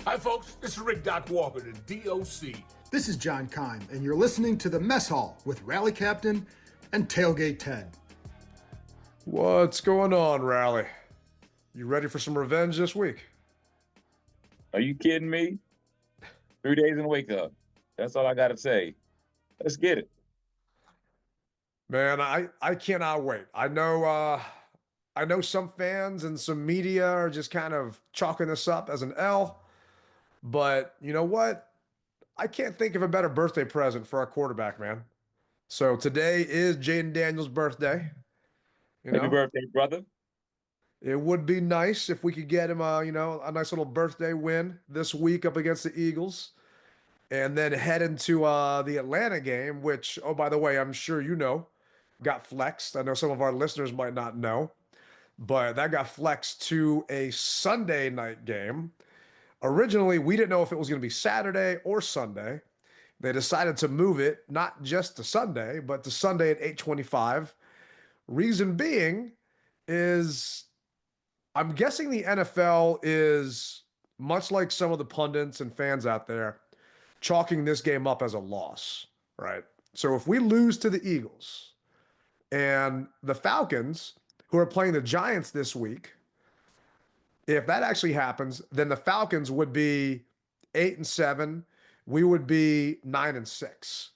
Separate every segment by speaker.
Speaker 1: Hi, folks. This is Rick Doc Walker, the DOC.
Speaker 2: This is John Kime, and you're listening to the Mess Hall with Rally Captain and Tailgate Ted.
Speaker 3: What's going on, Rally? You ready for some revenge this week?
Speaker 4: Are you kidding me? 3 days and wake up. That's all I got to say. Let's get it.
Speaker 3: Man, I cannot wait. I know some fans and some media are just kind of chalking this up as an L, but you know what? I can't think of a better birthday present for our quarterback, man. So today is Jayden Daniels' birthday. You
Speaker 4: Happy
Speaker 3: know,
Speaker 4: birthday, brother.
Speaker 3: it would be nice if we could get him a nice little birthday win this week up against the Eagles. And then head into the Atlanta game, which, oh, by the way, I'm sure you know, got flexed. I know some of our listeners might not know, but that got flexed to a Sunday night game. Originally, we didn't know if it was going to be Saturday or Sunday. They decided to move it not just to Sunday, but to Sunday at 8:25. Reason being is I'm guessing the NFL is much like some of the pundits and fans out there chalking this game up as a loss, right? So if we lose to the Eagles and the Falcons, who are playing the Giants this week, if that actually happens, then the Falcons would be 8-7. We would be 9-6.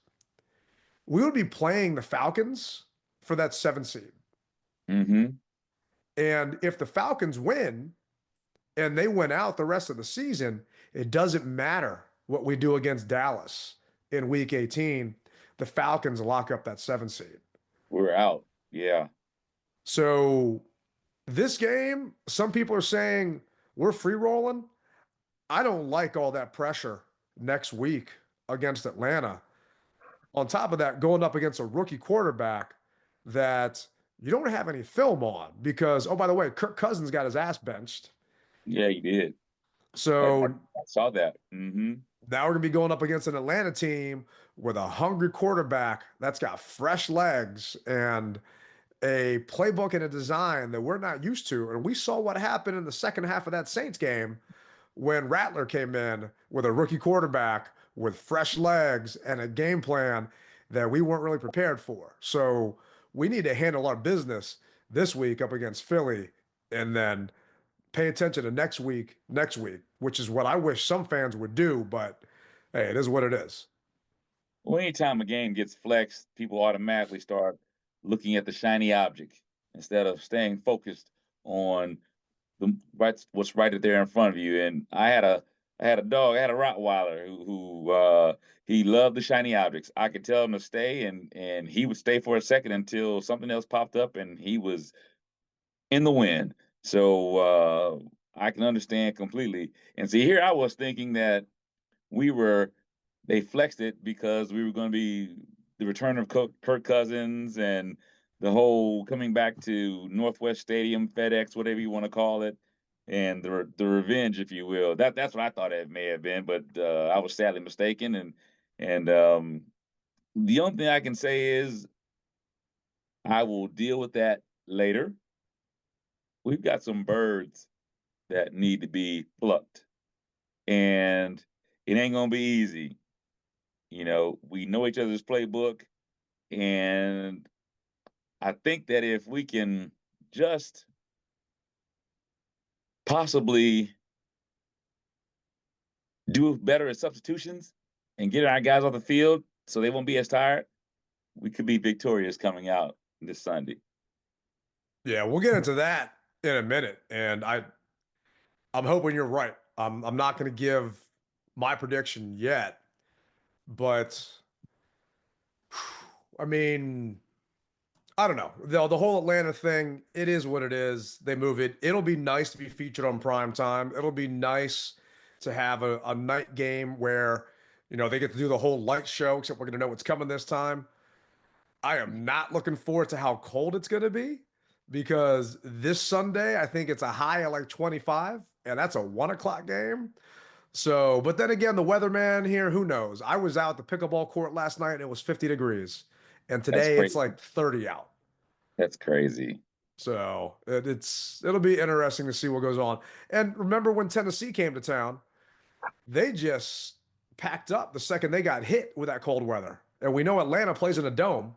Speaker 3: We would be playing the Falcons for that 7 seed.
Speaker 4: Mm-hmm.
Speaker 3: And if the Falcons win and they win out the rest of the season, it doesn't matter what we do against Dallas in week 18. The Falcons lock up that 7 seed.
Speaker 4: We're out. Yeah.
Speaker 3: So this game, some people are saying we're free rolling. I don't like all that pressure next week against Atlanta. On top of that, going up against a rookie quarterback that you don't have any film on because, oh, by the way, Kirk Cousins got his ass benched.
Speaker 4: Yeah, you did.
Speaker 3: So
Speaker 4: I saw that. Mm-hmm.
Speaker 3: now we're going to be going up against an Atlanta team with a hungry quarterback that's got fresh legs and a playbook and a design that we're not used to. And we saw what happened in the second half of that Saints game when Rattler came in with a rookie quarterback with fresh legs and a game plan that we weren't really prepared for. So we need to handle our business this week up against Philly and then pay attention to next week, which is what I wish some fans would do, but hey, it is what it is.
Speaker 4: Well, anytime a game gets flexed, people automatically start looking at the shiny object instead of staying focused on what's right there in front of you. And I had a dog, I had a Rottweiler who he loved the shiny objects. I could tell him to stay, and he would stay for a second until something else popped up, and he was in the wind. So I can understand completely. And see, here I was thinking that we were they flexed it because we were going to be the return of Kirk Cousins and the whole coming back to Northwest Stadium, FedEx, whatever you want to call it, and the revenge, if you will. That's what I thought it may have been, but I was sadly mistaken. And the only thing I can say is I will deal with that later. We've got some birds that need to be plucked, and it ain't gonna be easy. We know each other's playbook, and I think that if we can just possibly do better at substitutions and get our guys off the field so they won't be as tired, we could be victorious coming out this Sunday.
Speaker 3: Yeah, we'll get into that in a minute. And I'm hoping you're right. I'm not going to give my prediction yet, but I mean, I don't know. The whole Atlanta thing, it is what it is. They move it. It'll be nice to be featured on prime time. It'll be nice to have a night game where, they get to do the whole light show, except we're going to know what's coming this time. I am not looking forward to how cold it's going to be because this Sunday, I think it's a high of like 25, and that's a 1 o'clock game. So, but then again, the weatherman here, who knows? I was out at the pickleball court last night and it was 50 degrees. And
Speaker 4: That's
Speaker 3: today it's
Speaker 4: crazy.
Speaker 3: like 30 out.
Speaker 4: That's crazy.
Speaker 3: So it'll be interesting to see what goes on. And remember when Tennessee came to town they just packed up the second they got hit with that cold weather. And we know Atlanta plays in a dome.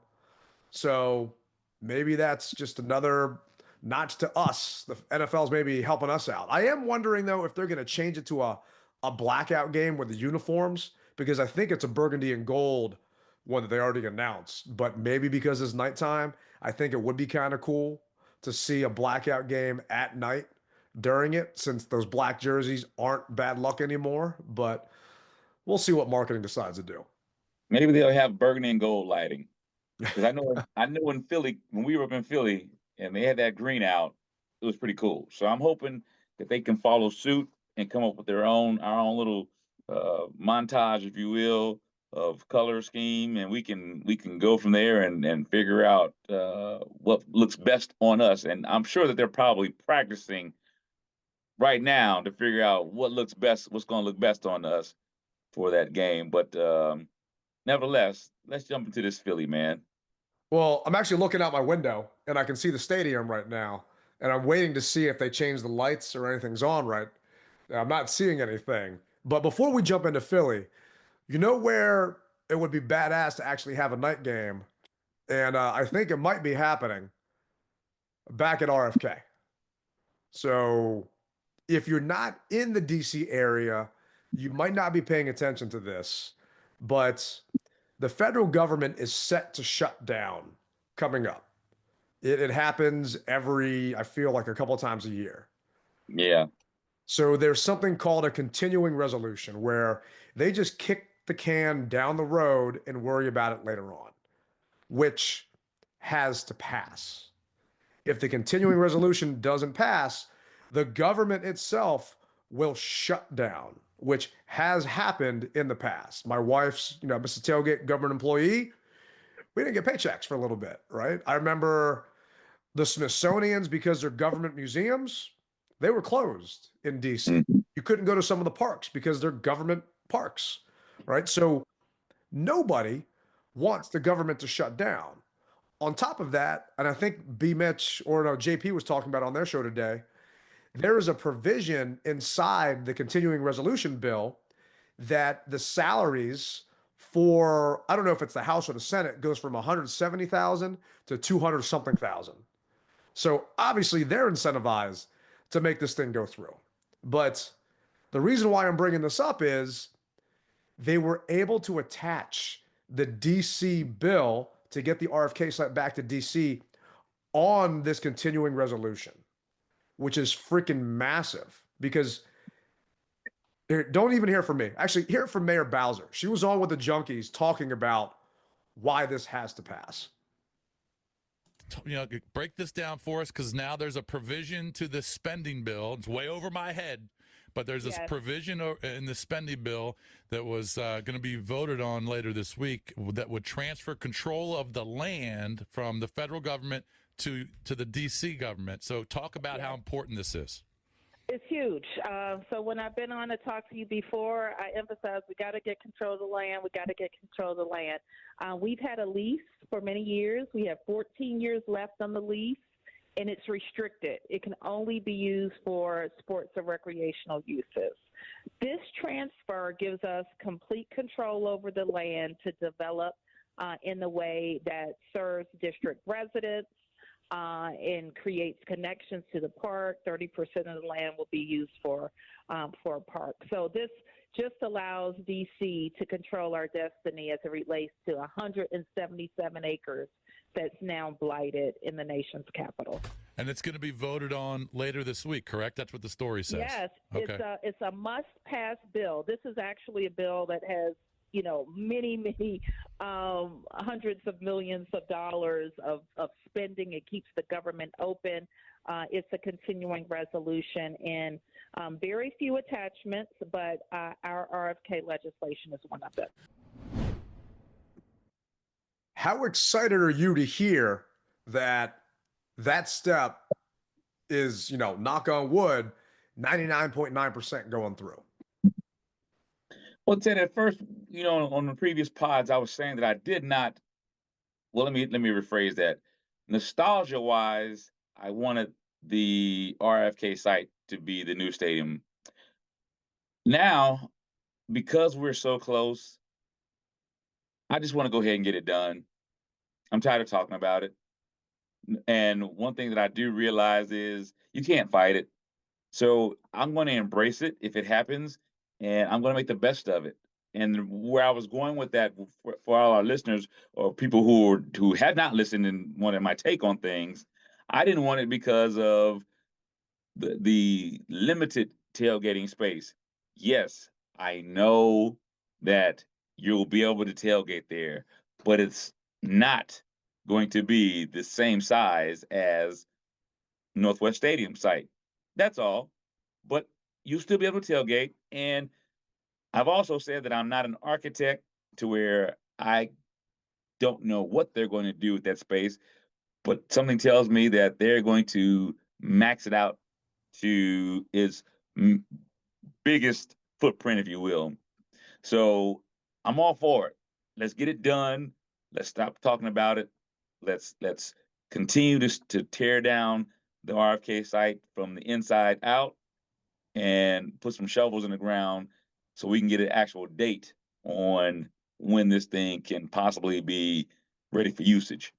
Speaker 3: So maybe that's just another notch to us. The NFL's maybe helping us out. I am wondering, though, if they're going to change it to a blackout game with the uniforms, because I think it's a burgundy and gold one that they already announced. But maybe because it's nighttime, I think it would be kind of cool to see a blackout game at night during it, since those black jerseys aren't bad luck anymore. But we'll see what marketing decides to do.
Speaker 4: Maybe they'll have burgundy and gold lighting. Because I know in Philly, when we were up in Philly and they had that green out, it was pretty cool. So I'm hoping that they can follow suit and come up with our own little montage, if you will, of color scheme, and we can go from there and figure out what looks best on us. And I'm sure that they're probably practicing right now to figure out what looks best, what's going to look best on us for that game. But nevertheless, let's jump into this Philly, man.
Speaker 3: Well, I'm actually looking out my window and I can see the stadium right now. And I'm waiting to see if they change the lights or anything's on right. I'm not seeing anything. But before we jump into Philly, you know where it would be badass to actually have a night game? And I think it might be happening back at RFK. So if you're not in the DC area, you might not be paying attention to this. But the federal government is set to shut down coming up. It happens I feel like a couple of times a year.
Speaker 4: Yeah.
Speaker 3: So there's something called a continuing resolution where they just kick the can down the road and worry about it later on, which has to pass. If the continuing resolution doesn't pass, the government itself will shut down, which has happened in the past. My wife's, Mrs. Tailgate, government employee, we didn't get paychecks for a little bit, right? I remember the Smithsonian's, because they're government museums, they were closed in DC.
Speaker 4: Mm-hmm.
Speaker 3: You couldn't go to some of the parks because they're government parks, right? So nobody wants the government to shut down. On top of that, and I think Mitch or no, JP was talking about on their show today, there is a provision inside the continuing resolution bill that the salaries for, I don't know if it's the House or the Senate, goes from 170,000 to 200 something thousand. So obviously they're incentivized to make this thing go through. But the reason why I'm bringing this up is they were able to attach the DC bill to get the RFK site back to DC on this continuing resolution, which is freaking massive. Because don't even hear from me. Actually, hear it from Mayor Bowser. She was on with the Junkies talking about why this has to pass.
Speaker 5: Break this down for us, because now there's a provision to the spending bill. It's way over my head, but there's this provision in the spending bill that was going to be voted on later this week that would transfer control of the land from the federal government to the D.C. government. So talk about how important this is.
Speaker 6: It's huge. So when I've been on to talk to you before, I emphasize we got to get control of the land. We got to get control of the land. We've had a lease for many years. We have 14 years left on the lease, and it's restricted. It can only be used for sports or recreational uses. This transfer gives us complete control over the land to develop in the way that serves district residents, and creates connections to the park. 30% of the land will be used for a park. So this just allows DC to control our destiny as it relates to 177 acres that's now blighted in the nation's capital.
Speaker 5: And it's going to be voted on later this week, correct? That's what the story says.
Speaker 6: Yes,
Speaker 5: okay.
Speaker 6: It's a must-pass bill. This is actually a bill that has many hundreds of millions of dollars of spending. It keeps the government open. It's a continuing resolution and very few attachments, but our RFK legislation is one of them.
Speaker 3: How excited are you to hear that step is, knock on wood, 99.9% going through?
Speaker 4: Well, Ted, at first, on the previous pods, I was saying that I did not. Well, let me rephrase that. Nostalgia-wise, I wanted the RFK site to be the new stadium. Now, because we're so close, I just want to go ahead and get it done. I'm tired of talking about it. And one thing that I do realize is you can't fight it. So I'm going to embrace it if it happens, and I'm going to make the best of it. And where I was going with that for all our listeners or people who had not listened and wanted my take on things, I didn't want it because of the limited tailgating space. Yes, I know that you'll be able to tailgate there, but it's not going to be the same size as Northwest Stadium site. That's all. But you'll still be able to tailgate. And I've also said that I'm not an architect to where I don't know what they're going to do with that space, but something tells me that they're going to max it out to its biggest footprint, if you will. So I'm all for it. Let's get it done. Let's stop talking about it. Let's continue to tear down the RFK site from the inside out and put some shovels in the ground so we can get an actual date on when this thing can possibly be ready for usage.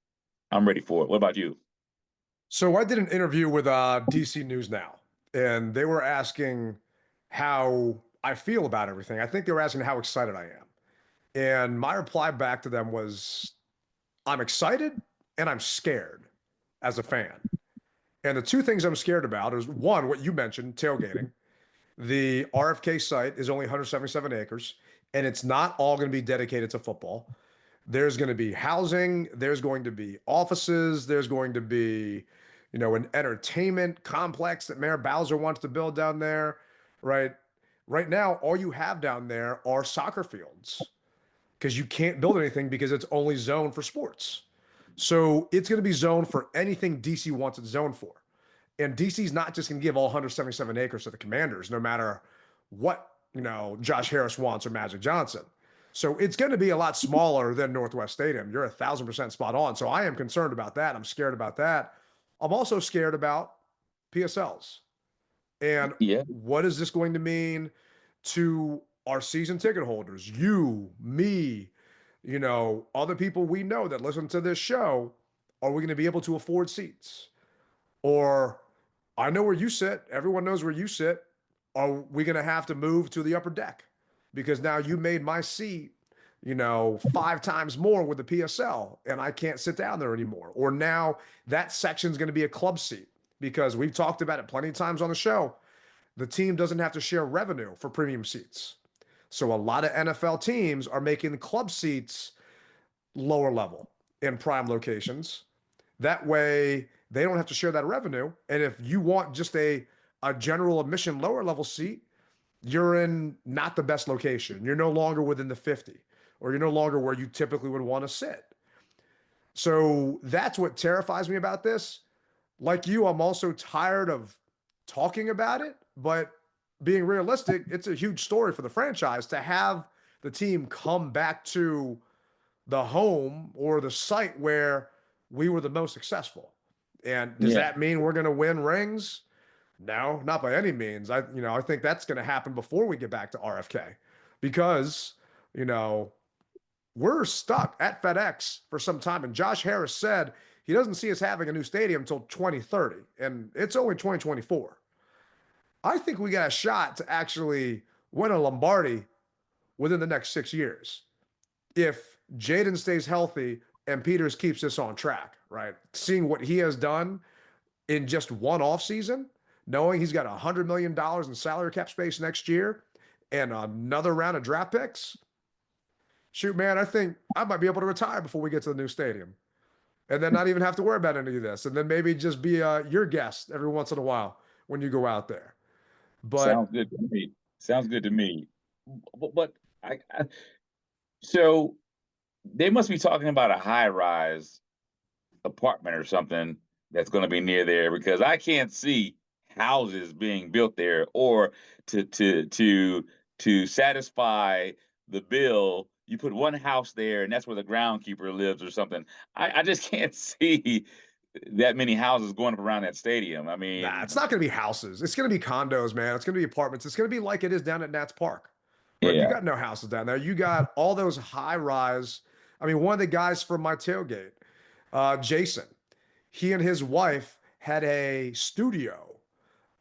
Speaker 4: I'm ready for it. What about you?
Speaker 3: So I did an interview with DC News Now, and they were asking how I feel about everything. I think they were asking how excited I am. And my reply back to them was, I'm excited and I'm scared as a fan. And the two things I'm scared about is one, what you mentioned, tailgating. The RFK site is only 177 acres, and it's not all going to be dedicated to football. There's going to be housing, there's going to be offices, there's going to be, an entertainment complex that Mayor Bowser wants to build down there, right? Right now, all you have down there are soccer fields because you can't build anything because it's only zoned for sports. So it's going to be zoned for anything DC wants it zoned for. And DC's not just going to give all 177 acres to the Commanders, no matter what, Josh Harris wants or Magic Johnson. So it's going to be a lot smaller than Northwest Stadium. You're 1,000% spot on. So I am concerned about that. I'm scared about that. I'm also scared about PSLs. And
Speaker 4: Yeah.
Speaker 3: what is this going to mean to our season ticket holders? You, me, other people we know that listen to this show. Are we going to be able to afford seats? Or I know where you sit. Everyone knows where you sit. Are we going to have to move to the upper deck? Because now you made my seat, 5 times more with the PSL, and I can't sit down there anymore. Or now that section's going to be a club seat because we've talked about it plenty of times on the show. The team doesn't have to share revenue for premium seats. So a lot of NFL teams are making the club seats lower level in prime locations. That way they don't have to share that revenue. And if you want just a general admission lower level seat, you're in not the best location. You're no longer within the 50, or you're no longer where you typically would want to sit. So that's what terrifies me about this. Like you, I'm also tired of talking about it, but being realistic, it's a huge story for the franchise to have the team come back to the home or the site where we were the most successful. And does that mean we're going to win rings? No, not by any means. I think that's going to happen before we get back to RFK because, we're stuck at FedEx for some time. And Josh Harris said he doesn't see us having a new stadium until 2030, and it's only 2024. I think we got a shot to actually win a Lombardi within the next 6 years if Jayden stays healthy and Peters keeps this on track, right? Seeing what he has done in just one offseason, knowing he's got $100 million in salary cap space next year and another round of draft picks. Shoot, man, I think I might be able to retire before we get to the new stadium and then not even have to worry about any of this. And then maybe just be your guest every once in a while when you go out there. But
Speaker 4: sounds good to me. Sounds good to me. But so they must be talking about a high-rise apartment or something that's going to be near there because I can't see houses being built there or to satisfy the bill. You put one house there and that's where the groundkeeper lives or something. I just can't see that many houses going up around that stadium. I mean,
Speaker 3: it's not going to be houses. It's going to be condos, man. It's going to be apartments. It's going to be like it is down at Nats Park. right? You
Speaker 4: Yeah.
Speaker 3: got no houses down there. You got all those high rise. I mean, one of the guys from my tailgate, Jason, he and his wife had a studio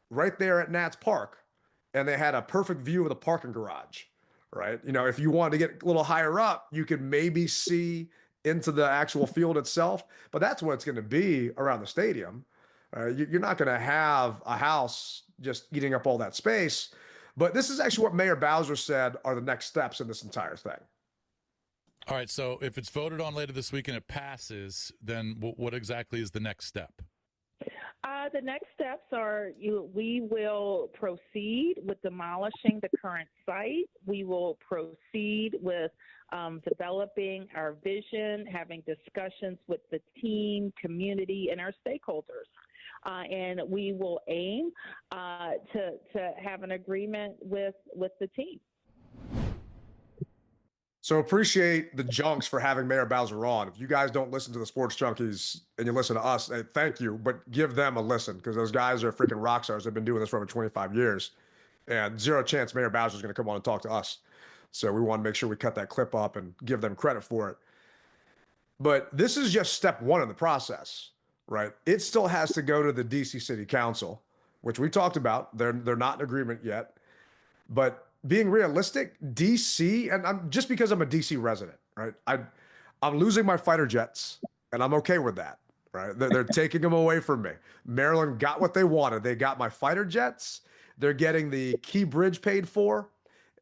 Speaker 3: right there at Nats Park, and they had a perfect view of the parking garage, right? You know, if you wanted to get a little higher up, you could maybe see into the actual field itself, but that's what it's going to be around the stadium. You're not going to have a house just eating up all that space. But this is actually what Mayor Bowser said are the next steps in this entire thing.
Speaker 5: All right. So if it's voted on later this week and it passes, then what exactly is the next step?
Speaker 6: The next steps are we will proceed with demolishing the current site. We will proceed with developing our vision, having discussions with the team, community, and our stakeholders. And we will aim to have an agreement with the team.
Speaker 3: So appreciate the Junks for having Mayor Bowser on. If you guys don't listen to the Sports Junkies and you listen to us, hey, thank you, but give them a listen because those guys are freaking rock stars. They've been doing this for over 25 years, and zero chance Mayor Bowser is going to come on and talk to us. So we want to make sure we cut that clip up and give them credit for it. But this is just step one in the process, right? It still has to go to the DC City Council, which we talked about. They're not in agreement yet, but being realistic, DC, and I'm just because I'm a DC resident, right? I'm losing my fighter jets, and I'm okay with that, right? They're taking them away from me. Maryland got what they wanted. They got my fighter jets. They're getting the Key Bridge paid for,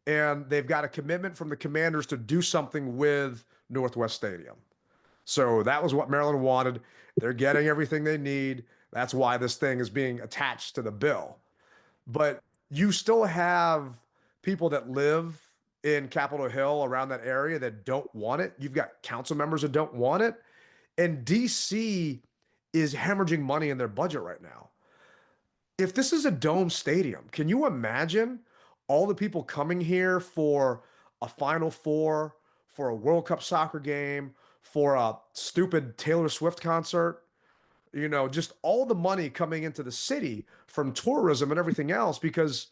Speaker 3: and they've got a commitment from the Commanders to do something with Northwest Stadium. So that was what Maryland wanted. They're getting everything they need. That's why this thing is being attached to the bill. But you still have people that live in Capitol Hill around that area that don't want it. You've got council members that don't want it. And DC is hemorrhaging money in their budget right now. If this is a dome stadium, can you imagine all the people coming here for a Final Four, for a World Cup soccer game, for a stupid Taylor Swift concert? You know, just all the money coming into the city from tourism and everything else, because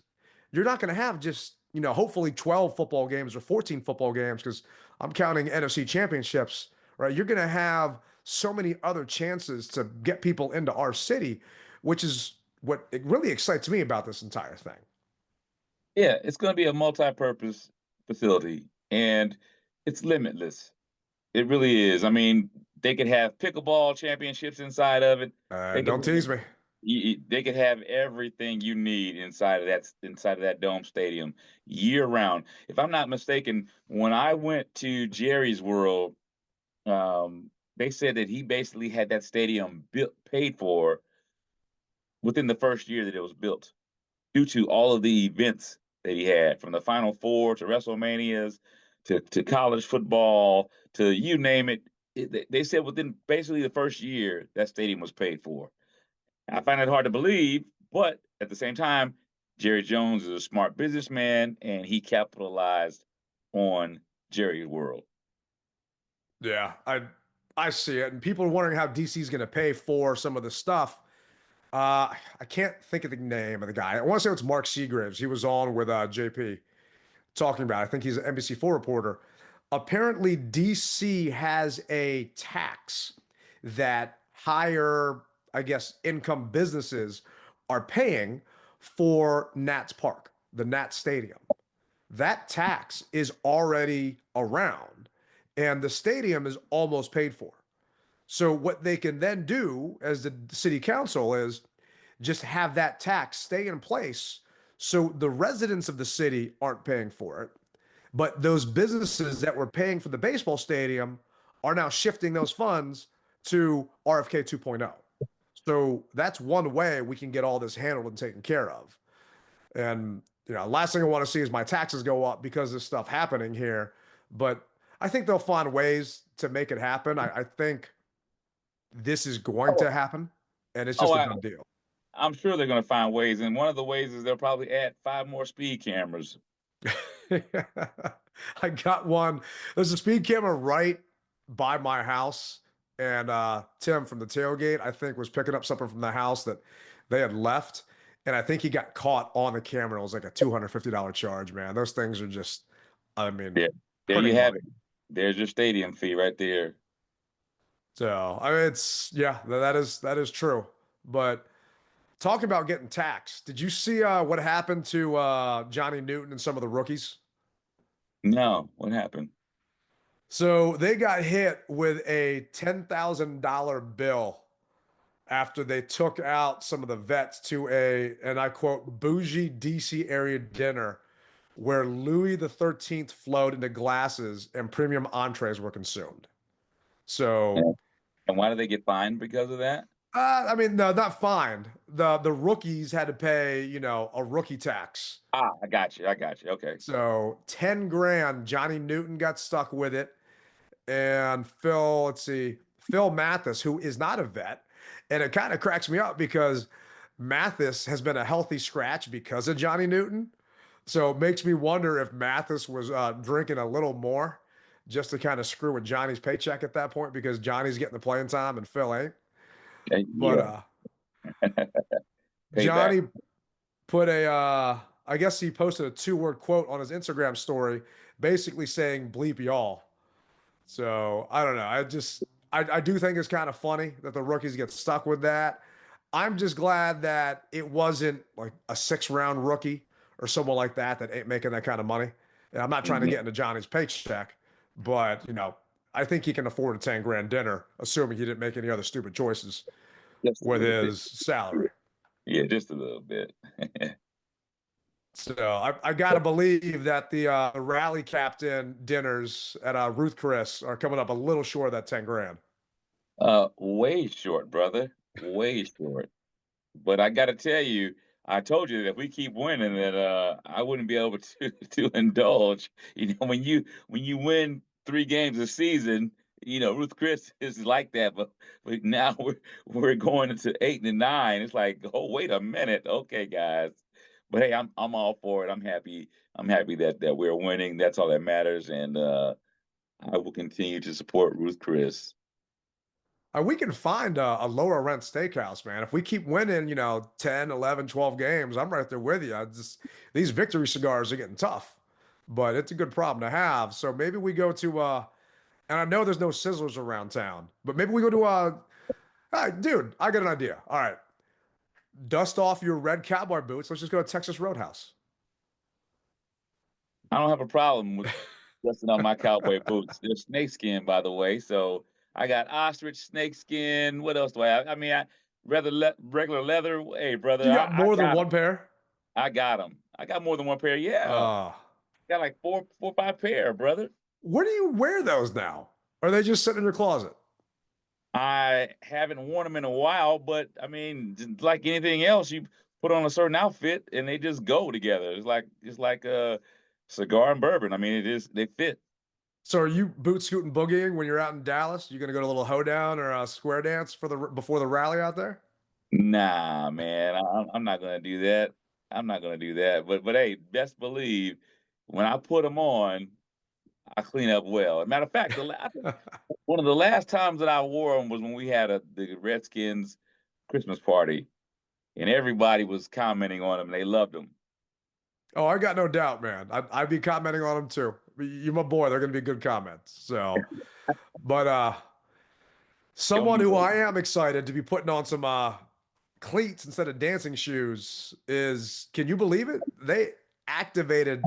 Speaker 3: you're not going to have just, you know, hopefully 12 football games or 14 football games, because I'm counting NFC championships, right? You're going to have so many other chances to get people into our city, which is what it really excites me about this entire thing.
Speaker 4: Yeah, it's going to be a multi-purpose facility, and it's limitless. It really is. I mean, they could have pickleball championships inside of it.
Speaker 3: Don't tease me.
Speaker 4: They could have everything you need inside of that dome stadium year round. If I'm not mistaken, when I went to Jerry's World, they said that he basically had that stadium paid for within the first year that it was built, due to all of the events that he had, from the Final Four to WrestleManias to college football to you name it. They said within basically the first year that stadium was paid for. I find it hard to believe, but at the same time, Jerry Jones is a smart businessman, and he capitalized on Jerry's World.
Speaker 3: Yeah, I see it. And people are wondering how DC is going to pay for some of the stuff. I can't think of the name of the guy. I want to say it's Mark Seagraves. He was on with JP talking about it. I think he's an NBC4 reporter. Apparently, DC has a tax that higher, I guess, income businesses are paying for Nats Park, the Nats Stadium. That tax is already around, and the stadium is almost paid for. So what they can then do as the city council is just have that tax stay in place so the residents of the city aren't paying for it. But those businesses that were paying for the baseball stadium are now shifting those funds to RFK 2.0. So that's one way we can get all this handled and taken care of. And, you know, last thing I want to see is my taxes go up because of stuff happening here. But I think they'll find ways to make it happen. I think this is going to happen, and it's just a done deal.
Speaker 4: I'm sure they're going to find ways. And one of the ways is they'll probably add 5 more speed cameras.
Speaker 3: I got one. There's a speed camera right by my house. And Tim from the tailgate, I think, was picking up something from the house that they had left. And I think he got caught on the camera. It was like a $250 charge, man. Those things are just, I mean,
Speaker 4: Yeah, there you
Speaker 3: printing
Speaker 4: have
Speaker 3: money.
Speaker 4: it. There's your stadium fee right there.
Speaker 3: So I mean, that is true. But talking about getting taxed, did you see what happened to Johnny Newton and some of the rookies?
Speaker 4: No, what happened?
Speaker 3: So they got hit with a $10,000 bill after they took out some of the vets to and I quote, bougie DC area dinner where Louis the 13th flowed into glasses and premium entrees were consumed. So,
Speaker 4: And why did they get fined because of that?
Speaker 3: I mean, no, not fined. The rookies had to pay, a rookie tax.
Speaker 4: Ah, I got you. I got you. Okay.
Speaker 3: So 10 grand, Johnny Newton got stuck with it. And Phil Mathis, who is not a vet. And it kind of cracks me up because Mathis has been a healthy scratch because of Johnny Newton. So it makes me wonder if Mathis was drinking a little more just to kind of screw with Johnny's paycheck at that point because Johnny's getting the playing time and Phil ain't. But
Speaker 4: Yeah. Payback.
Speaker 3: Johnny put I guess he posted a 2-word quote on his Instagram story basically saying bleep y'all. So I don't know. I do think it's kind of funny that the rookies get stuck with that. I'm just glad that it wasn't like a 6-round rookie or someone like that ain't making that kind of money. And I'm not trying to get into Johnny's paycheck, but I think he can afford a 10 grand dinner, assuming he didn't make any other stupid choices with his salary.
Speaker 4: Yeah, just a little bit.
Speaker 3: So I got to believe that the rally captain dinners at Ruth Chris are coming up a little short of that 10 grand.
Speaker 4: Way short, brother. Way short. But I got to tell you, I told you that if we keep winning, that I wouldn't be able to to indulge. When you win 3 games a season, Ruth Chris is like that. But now we're going into 8 and 9. It's like, oh, wait a minute, okay, guys. But hey, I'm all for it. I'm happy. I'm happy that we're winning. That's all that matters. And I will continue to support Ruth Chris.
Speaker 3: We can find a lower rent steakhouse, man. If we keep winning, 10, 11, 12 games, I'm right there with you. These victory cigars are getting tough, but it's a good problem to have. So maybe we go to, and I know there's no Sizzlers around town, but maybe we go to, hey, dude, I got an idea. All right. Dust off your red cowboy boots. Let's just go to Texas Roadhouse.
Speaker 4: I don't have a problem with dusting on my cowboy boots. They're snakeskin, by the way. So I got ostrich snakeskin. What else do I have? I mean, regular leather. Hey, brother,
Speaker 3: You got
Speaker 4: I
Speaker 3: more than
Speaker 4: got
Speaker 3: one
Speaker 4: 'em.
Speaker 3: pair?
Speaker 4: I got them. I got more than one pair. Yeah,
Speaker 3: Uh,
Speaker 4: got like four or five pair, brother.
Speaker 3: where do you wear those now? Are they just sitting in your closet?
Speaker 4: I haven't worn them in a while, but I mean, just like anything else, you put on a certain outfit and they just go together. It's like a cigar and bourbon. I mean, they fit.
Speaker 3: So are you boot scooting boogieing when you're out in Dallas? You gonna go to a little hoedown or a square dance before the rally out there?
Speaker 4: Nah, man, I'm not gonna do that. I'm not gonna do that. But hey, best believe when I put them on, I clean up well. As a matter of fact, I think one of the last times that I wore them was when we had the Redskins Christmas party, and everybody was commenting on them. They loved them.
Speaker 3: Oh, I got no doubt, man. I'd be commenting on them too. You're my boy. They're gonna be good comments. So, but someone who I am excited to be putting on some cleats instead of dancing shoes is, can you believe it? They activated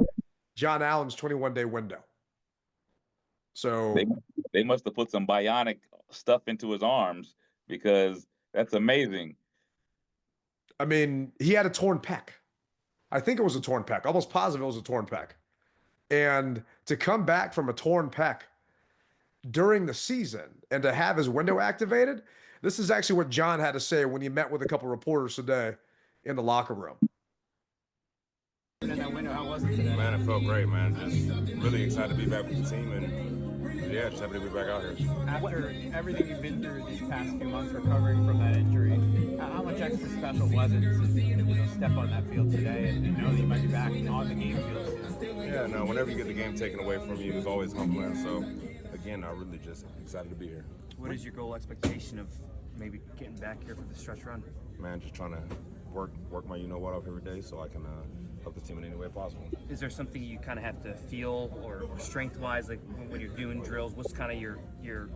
Speaker 3: Jon Allen's 21-day window. So
Speaker 4: They must have put some bionic stuff into his arms because that's amazing.
Speaker 3: I mean, he had a torn pec. I think it was a torn pec. Almost positive it was a torn pec. And to come back from a torn pec during the season and to have his window activated, this is actually what Jon had to say when he met with a couple reporters today in the locker room.
Speaker 7: In that window, how was it today? Man, it felt great, man. Just really excited to be back with the team, and yeah, just happy to be back out here. After everything you've been through these past few months recovering from that injury, how much extra special was it to step on that field today and know that you might be back on the game field soon? Yeah, no, whenever you get the game taken away from you, it's always humbling. So, again, I'm really just excited to be here. What is your goal expectation of maybe getting back here for the stretch run? Man, just trying to work my you-know-what off every day so I can help this team in any way possible.
Speaker 8: Is there something you kind of have to feel or strength-wise, like when you're doing drills? What's kind of your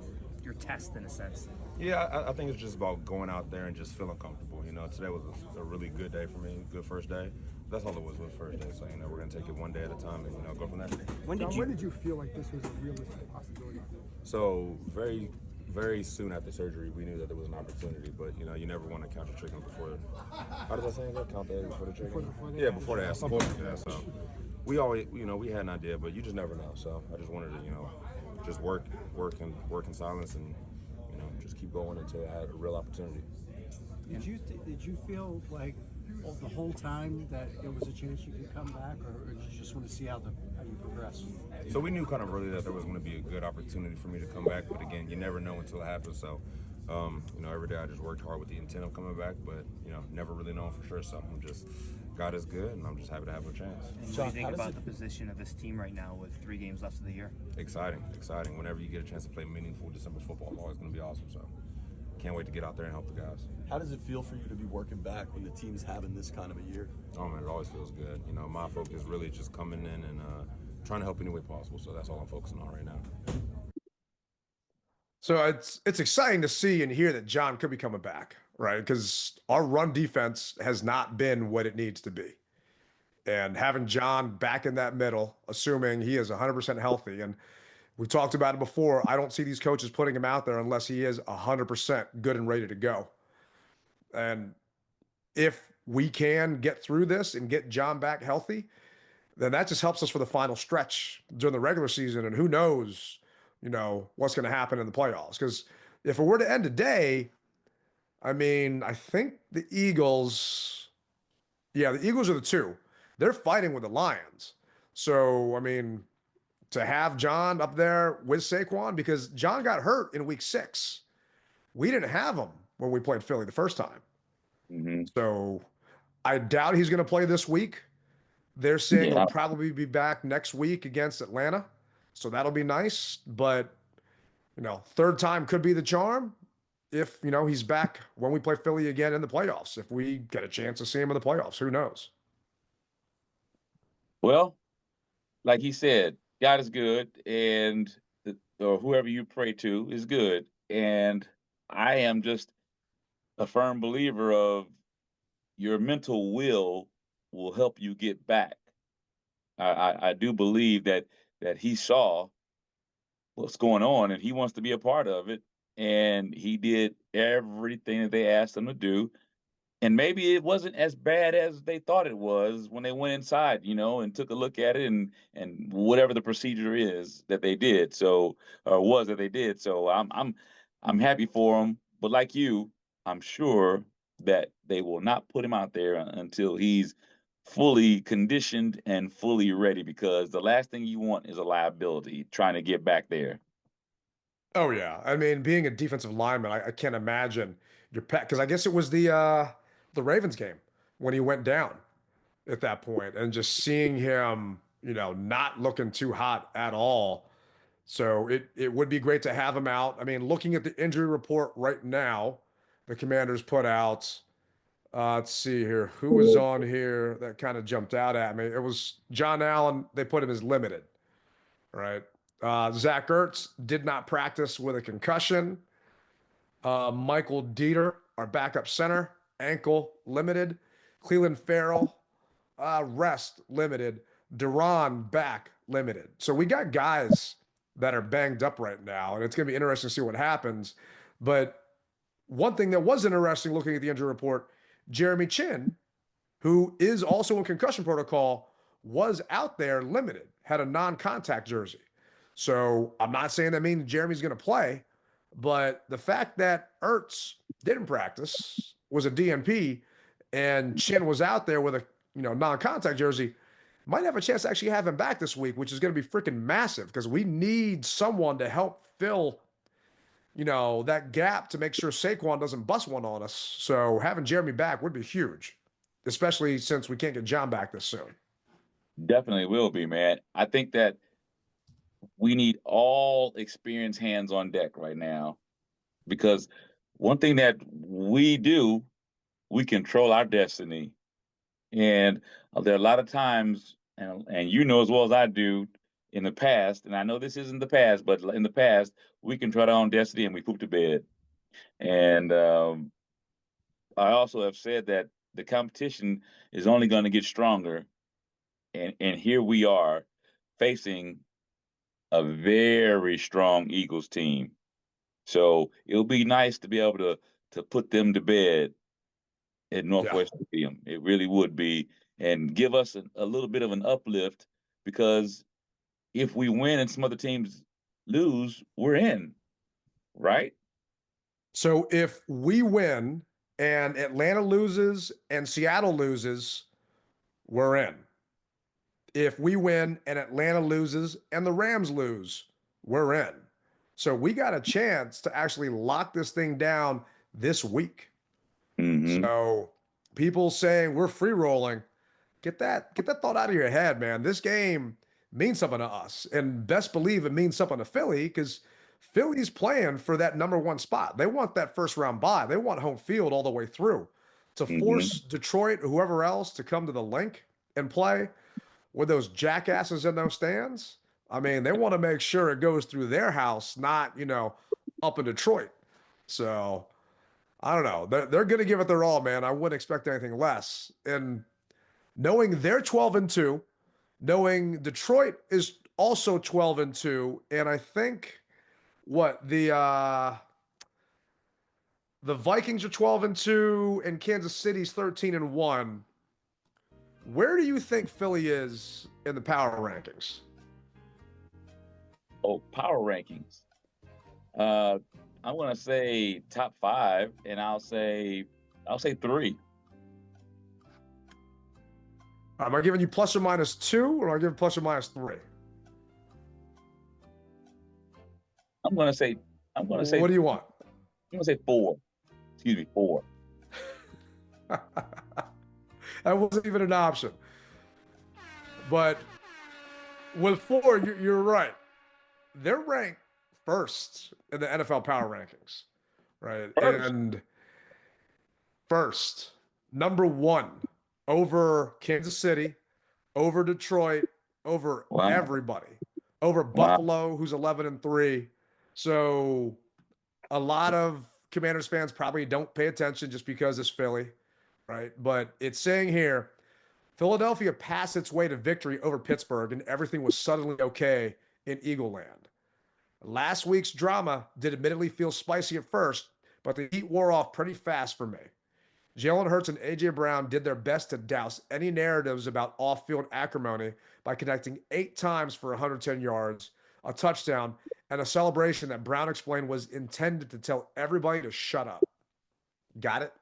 Speaker 8: test in a sense?
Speaker 7: Yeah, I think it's just about going out there and just feeling comfortable. You know, today was a really good day for me, good first day. That's all it was first day. So, you know, we're going to take it one day at a time and, you know, go from there.
Speaker 9: When did you feel like this was a realistic possibility?
Speaker 7: So, very, very soon after surgery, we knew that there was an opportunity. But, you know, you never want to count your chickens before. How does that say? Count the eggs before the chicken? Before they ask. Yeah, so we always, you know, we had an idea, but you just never know. So I just wanted to, you know, just work in silence and, you know, just keep going until I had a real opportunity.
Speaker 9: Did you feel like the whole time that there was a chance you could come back, or did you just want to see how you progress?
Speaker 7: So we knew kind of early that there was going to be a good opportunity for me to come back, but again, you never know until it happens. So, you know, every day I just worked hard with the intent of coming back, but, you know, never really known for sure. So I'm just, God is good, and I'm just happy to have a chance.
Speaker 8: And what do you think about the position of this team right now with 3 games left of the year?
Speaker 7: Exciting. Whenever you get a chance to play meaningful December football, it's always going to be awesome. So can't wait to get out there and help the guys.
Speaker 10: How does it feel for you to be working back when the team's having this kind of a year?
Speaker 7: Oh, man, it always feels good. You know, my focus is really just coming in and trying to help any way possible. So that's all I'm focusing on right now.
Speaker 3: So it's exciting to see and hear that Jon could be coming back, right? Because our run defense has not been what it needs to be. And having Jon back in that middle, assuming he is 100% healthy, and we talked about it before, I don't see these coaches putting him out there unless he is 100% good and ready to go. And if we can get through this and get Jon back healthy, then that just helps us for the final stretch during the regular season. And who knows, you know, what's going to happen in the playoffs. Because if it were to end today, I mean, I think the Eagles are the 2. They're fighting with the Lions. So, I mean, to have Jon up there with Saquon, because Jon got hurt in week 6. We didn't have him when we played Philly the first time.
Speaker 4: Mm-hmm.
Speaker 3: So I doubt he's going to play this week. They're saying he'll probably be back next week against Atlanta. So that'll be nice. But, you know, third time could be the charm if, you know, he's back when we play Philly again in the playoffs. If we get a chance to see him in the playoffs, who knows?
Speaker 4: Well, like he said, God is good, and or whoever you pray to is good. And I am just a firm believer of your mental will help you get back. I do believe that he saw what's going on, and he wants to be a part of it. And he did everything that they asked him to do. And maybe it wasn't as bad as they thought it was when they went inside, you know, and took a look at it and whatever the procedure is that they did. So, or was that they did. So I'm happy for them. But like you, I'm sure that they will not put him out there until he's fully conditioned and fully ready, because the last thing you want is a liability trying to get back there.
Speaker 3: Oh, yeah. I mean, being a defensive lineman, I can't imagine your pet, because I guess it was the Ravens game when he went down at that point, and just seeing him, you know, not looking too hot at all. So it would be great to have him out. I mean, looking at the injury report right now, the Commanders put out, let's see here, who was on here that kind of jumped out at me. It was Jon Allen. They put him as limited, right? Zach Ertz did not practice with a concussion. Michael Dieter, our backup center, ankle limited. Cleveland Farrell, rest limited. Duran back limited. So we got guys that are banged up right now, and it's going to be interesting to see what happens. But one thing that was interesting looking at the injury report, Jeremy Chin, who is also in concussion protocol, was out there limited, had a non-contact jersey. So I'm not saying that means Jeremy's going to play, but the fact that Ertz didn't practice, was a DNP, and Chin was out there with a, you know, non-contact jersey, might have a chance to actually have him back this week, which is going to be freaking massive, because we need someone to help fill, you know, that gap to make sure Saquon doesn't bust one on us. So having Jeremy back would be huge, especially since we can't get Jon back this soon.
Speaker 4: Definitely will be, man. I think that we need all experienced hands on deck right now, because one thing that we do, we control our destiny. And there are a lot of times, and you know as well as I do, in the past, and I know this isn't the past, but in the past, we control our own destiny and we poop to bed. And I also have said that the competition is only going to get stronger. And here we are facing a very strong Eagles team. So it'll be nice to be able to put them to bed at Northwest Stadium. It really would be, and give us a little bit of an uplift, because if we win and some other teams lose, we're in, right?
Speaker 3: So if we win and Atlanta loses and Seattle loses, we're in. If we win and Atlanta loses and the Rams lose, we're in. So we got a chance to actually lock this thing down this week.
Speaker 4: Mm-hmm.
Speaker 3: So people saying we're free rolling, get that thought out of your head, man. This game means something to us, and best believe it means something to Philly, because Philly's playing for that number one spot. They want that first round bye. They want home field all the way through. To force Detroit or whoever else to come to the Link and play with those jackasses in those stands, I mean, they want to make sure it goes through their house, not, up in Detroit. So I don't know. They're going to give it their all, man. I wouldn't expect anything less. And knowing they're 12-2, knowing Detroit is also 12-2, and I think the Vikings are 12-2 and Kansas City's 13-1. Where do you think Philly is in the power rankings?
Speaker 4: Oh, power rankings. I'm gonna say top 5, and I'll say 3.
Speaker 3: Am I giving you ±2, or am I giving ±3?
Speaker 4: I'm gonna say.
Speaker 3: What do you want?
Speaker 4: I'm gonna say 4. Excuse me, 4.
Speaker 3: That wasn't even an option. But with 4, you're right. They're ranked first in the NFL power rankings, right? And first, number 1, over Kansas City, over Detroit, over everybody, over Buffalo, who's 11-3. So a lot of Commanders fans probably don't pay attention just because it's Philly, right? But it's saying here, Philadelphia passed its way to victory over Pittsburgh, and everything was suddenly okay in Eagle Land. Last week's drama did admittedly feel spicy at first, but the heat wore off pretty fast for me. Jalen Hurts and A.J. Brown did their best to douse any narratives about off-field acrimony by connecting 8 times for 110 yards, a touchdown, and a celebration that Brown explained was intended to tell everybody to shut up. Got it?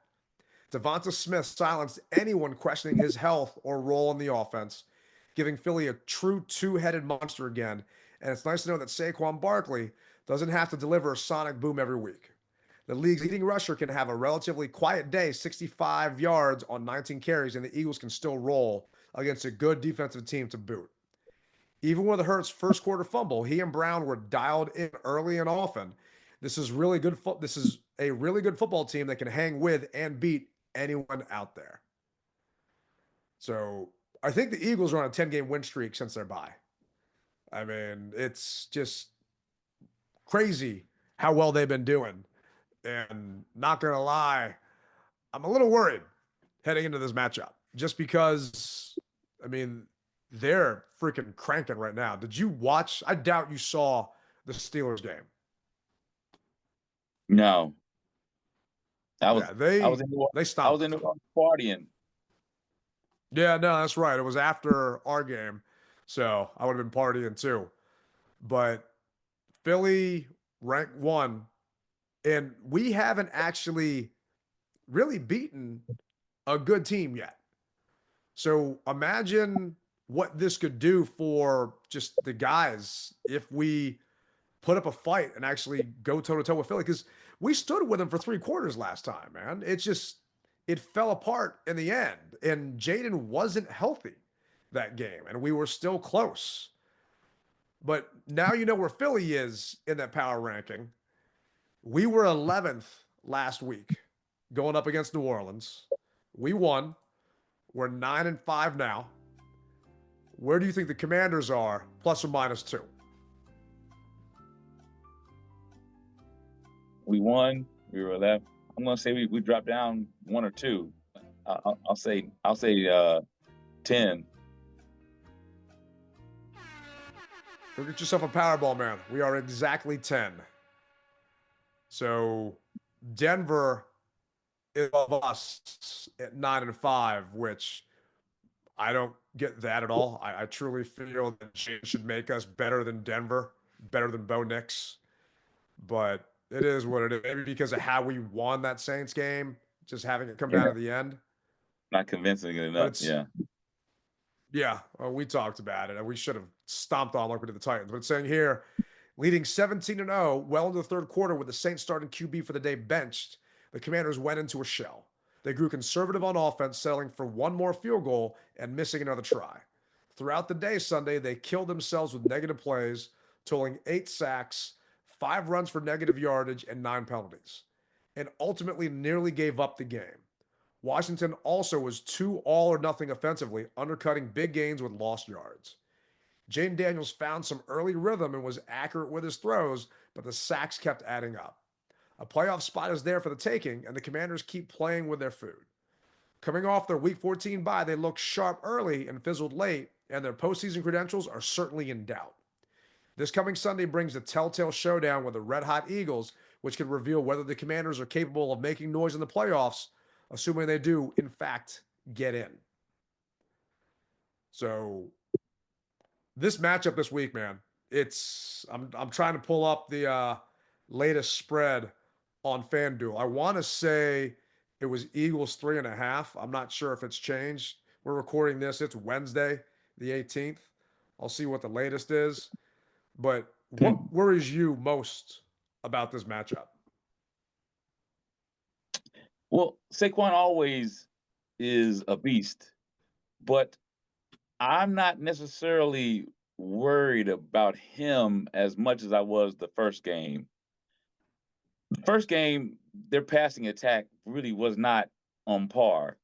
Speaker 3: Devonta Smith silenced anyone questioning his health or role in the offense, giving Philly a true two-headed monster again. And it's nice to know that Saquon Barkley doesn't have to deliver a sonic boom every week. The league's leading rusher can have a relatively quiet day, 65 yards on 19 carries, and the Eagles can still roll against a good defensive team to boot. Even with Hurts' first quarter fumble, he and Brown were dialed in early and often. This is really good. This is a really good football team that can hang with and beat anyone out there. So I think the Eagles are on a 10-game win streak since their bye. I mean, it's just crazy how well they've been doing. And not going to lie, I'm a little worried heading into this matchup just because, I mean, they're freaking cranking right now. Did you watch? I doubt you saw the Steelers game.
Speaker 4: No. I was
Speaker 3: stopped.
Speaker 4: I was in the partying.
Speaker 3: Yeah, no, that's right. It was after our game, so I would have been partying too. But Philly ranked 1, and we haven't actually really beaten a good team yet. So imagine what this could do for just the guys if we put up a fight and actually go toe-to-toe with Philly, because we stood with them for 3 quarters last time, man. It fell apart in the end, and Jayden wasn't healthy that game, and we were still close. But now you know where Philly is in that power ranking. We were 11th last week going up against New Orleans. We won. We're 9-5 now. Where do you think the Commanders are, plus or minus 2?
Speaker 4: We won. We were left. I'm gonna say we dropped down 1 or 2. I'll say 10.
Speaker 3: Go get yourself a Powerball, man. We are exactly 10. So Denver is above us at 9-5, which I don't get that at all. I truly feel that Jayden should make us better than Denver, better than Bo Nix. But it is what it is. Maybe because of how we won that Saints game, just having it come down to the end.
Speaker 4: Not convincing enough. Yeah.
Speaker 3: Yeah, well, we talked about it, and we should have stomped on like we did the Titans. But it's saying here, leading 17-0, well into the third quarter with the Saints starting QB for the day benched, the Commanders went into a shell. They grew conservative on offense, settling for one more field goal and missing another try. Throughout the day Sunday, they killed themselves with negative plays, totaling 8 sacks, 5 runs for negative yardage, and 9 penalties, and ultimately nearly gave up the game. Washington also was 2 all or nothing offensively, undercutting big gains with lost yards. Jayden Daniels found some early rhythm and was accurate with his throws, but the sacks kept adding up. A playoff spot is there for the taking, and the Commanders keep playing with their food. Coming off their Week 14 bye, they looked sharp early and fizzled late, and their postseason credentials are certainly in doubt. This coming Sunday brings the telltale showdown with the red-hot Eagles, which could reveal whether the Commanders are capable of making noise in the playoffs, assuming they do, in fact, get in. So this matchup this week, man, I'm trying to pull up the latest spread on FanDuel. I want to say it was Eagles 3.5. I'm not sure if it's changed. We're recording this. It's Wednesday, the 18th. I'll see what the latest is. But what worries you most about this matchup?
Speaker 4: Well, Saquon always is a beast, but I'm not necessarily worried about him as much as I was the first game. The first game, their passing attack really was not on par.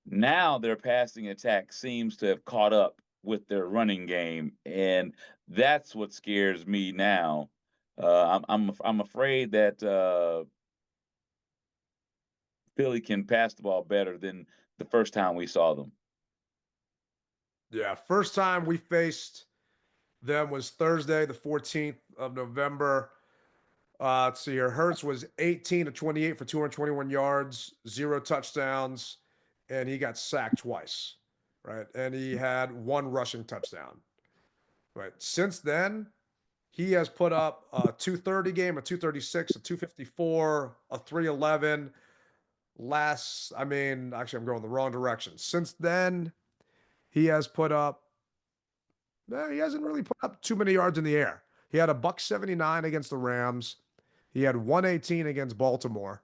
Speaker 4: Now their passing attack seems to have caught up with their running game, and that's what scares me now. I'm afraid that Philly can pass the ball better than the first time we saw them.
Speaker 3: Yeah, first time we faced them was Thursday, the 14th of November. Let's see here. Hurts was 18 of 28 for 221 yards, 0 touchdowns, and he got sacked twice, right? And he had 1 rushing touchdown. Right. Since then, he has put up a 230 game, a 236, a 254, a 311. Actually, I'm going the wrong direction. Since then, he has put up, he hasn't really put up too many yards in the air. He had a $179 against the Rams. He had 118 against Baltimore.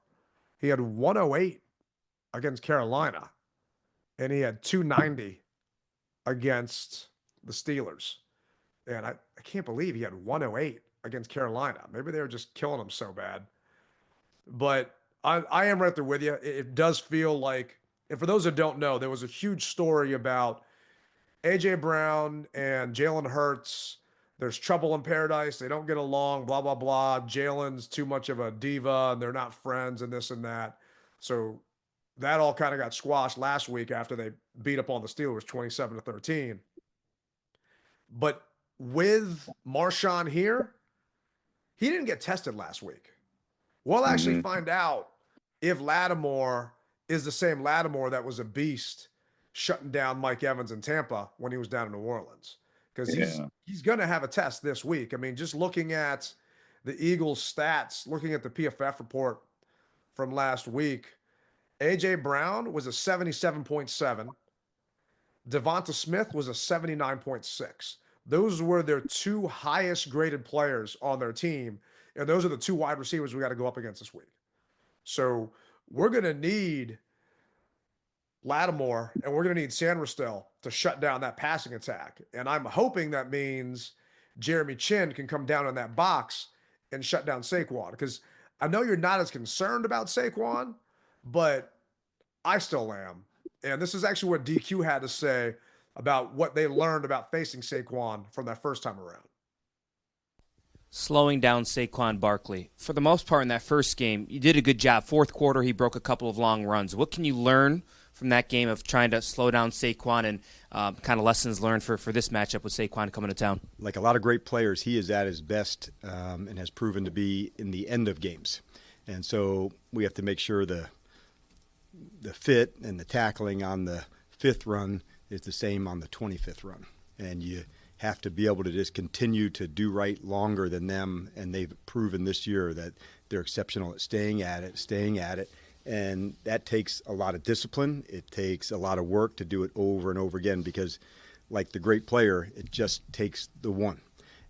Speaker 3: He had 108 against Carolina. And he had 290 against the Steelers. And I can't believe he had 108 against Carolina. Maybe they were just killing him so bad. But I am right there with you. It does feel like, and for those that don't know, there was a huge story about A.J. Brown and Jalen Hurts. There's trouble in paradise. They don't get along, blah, blah, blah. Jalen's too much of a diva, and they're not friends, and this and that. So that all kind of got squashed last week after they beat up on the Steelers 27-13. But with Marshawn here, he didn't get tested last week. We'll actually find out if Lattimore is the same Lattimore that was a beast shutting down Mike Evans in Tampa when he was down in New Orleans. Because he's going to have a test this week. I mean, just looking at the Eagles' stats, looking at the PFF report from last week, A.J. Brown was a 77.7. Devonta Smith was a 79.6. Those were their 2 highest graded players on their team. And those are the 2 wide receivers we got to go up against this week. So we're going to need Lattimore and we're going to need Sandristel to shut down that passing attack. And I'm hoping that means Jeremy Chin can come down in that box and shut down Saquon. Because I know you're not as concerned about Saquon, but I still am. And this is actually what DQ had to say about what they learned about facing Saquon from that first time around.
Speaker 8: Slowing down Saquon Barkley. For the most part in that first game, you did a good job. Fourth quarter, he broke a couple of long runs. What can you learn from that game of trying to slow down Saquon and kind of lessons learned for this matchup with Saquon coming to town?
Speaker 11: Like a lot of great players, he is at his best and has proven to be in the end of games. And so we have to make sure the fit and the tackling on the 5th run is the same on the 25th run. And you have to be able to just continue to do right longer than them. And they've proven this year that they're exceptional at staying at it. And that takes a lot of discipline. It takes a lot of work to do it over and over again because, like the great player, it just takes the one.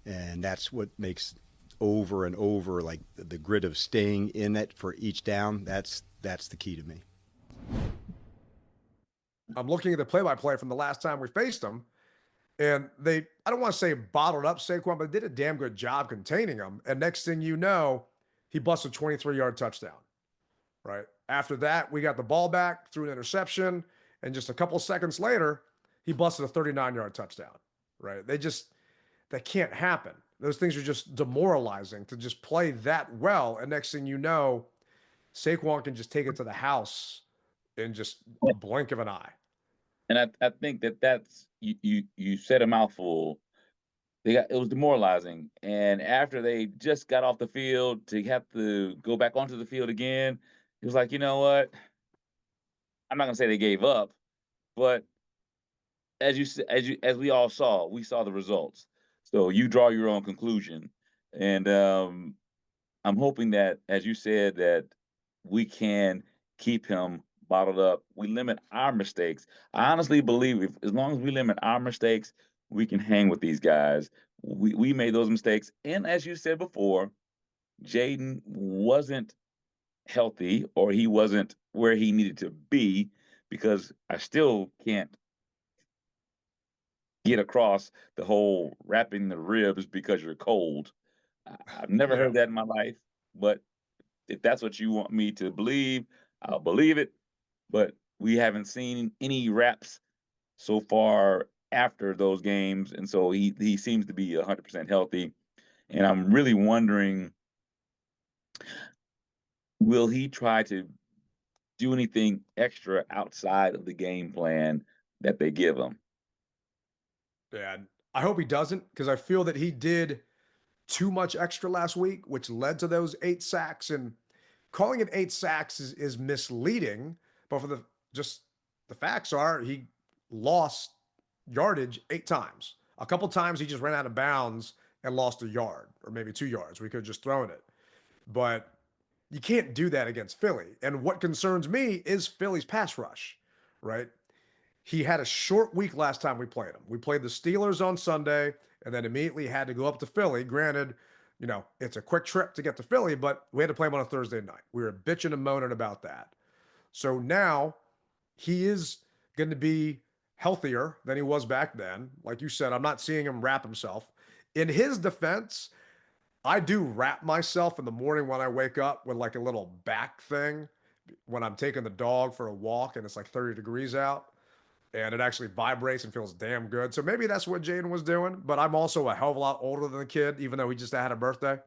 Speaker 11: And that's what makes over and over, like the grit of staying in it for each down. That's the key to me.
Speaker 3: I'm looking at the play-by-play from the last time we faced them, and I don't want to say bottled up Saquon, but they did a damn good job containing him. And next thing you know, he busted a 23-yard touchdown, right? After that, we got the ball back, threw an interception, and just a couple seconds later, he busted a 39-yard touchdown, right? That can't happen. Those things are just demoralizing to just play that well. And next thing you know, Saquon can just take it to the house in just a blink of an eye.
Speaker 4: And I think that's you said a mouthful. It was demoralizing. And after they just got off the field to have to go back onto the field again, it was like, you know what? I'm not gonna say they gave up, but as we all saw, we saw the results. So you draw your own conclusion. And I'm hoping that, as you said, that we can keep him bottled up. We limit our mistakes. I honestly believe as long as we limit our mistakes, we can hang with these guys. We made those mistakes. And as you said before, Jayden wasn't healthy, or he wasn't where he needed to be, because I still can't get across the whole wrapping the ribs because you're cold. I've never heard that in my life, but if that's what you want me to believe, I'll believe it. But we haven't seen any wraps so far after those games, and so he seems to be 100% healthy. And I'm really wondering, will he try to do anything extra outside of the game plan that they give him?
Speaker 3: Yeah, I hope he doesn't, because I feel that he did too much extra last week, which led to those 8 sacks. And calling it 8 sacks is misleading, but for the facts are he lost yardage 8 times. A couple times he just ran out of bounds and lost a yard, or maybe 2 yards. We could have just thrown it. But you can't do that against Philly. And what concerns me is Philly's pass rush, right? He had a short week last time we played him. We played the Steelers on Sunday and then immediately had to go up to Philly. Granted, it's a quick trip to get to Philly, but we had to play him on a Thursday night. We were bitching and moaning about that. So now he is going to be healthier than he was back then. Like you said, I'm not seeing him wrap himself. In his defense, I do wrap myself in the morning when I wake up with like a little back thing when I'm taking the dog for a walk and it's like 30 degrees out. And it actually vibrates and feels damn good. So maybe that's what Jayden was doing. But I'm also a hell of a lot older than the kid, even though he just had a birthday.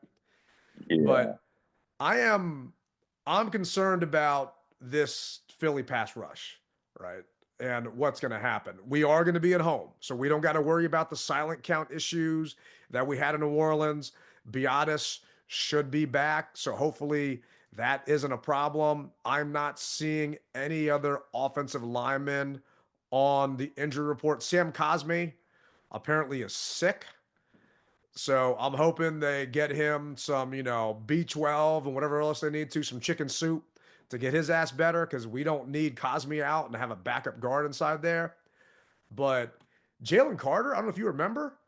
Speaker 3: Yeah. But I'm concerned about this Philly pass rush, right? And what's going to happen. We are going to be at home, so we don't got to worry about the silent count issues that we had in New Orleans. Biadasz should be back, so hopefully that isn't a problem. I'm not seeing any other offensive linemen on the injury report. Sam Cosmi apparently is sick. So I'm hoping they get him some, B12 and whatever else they need to, some chicken soup to get his ass better, because we don't need Cosmi out and have a backup guard inside there. But Jalen Carter, I don't know if you remember,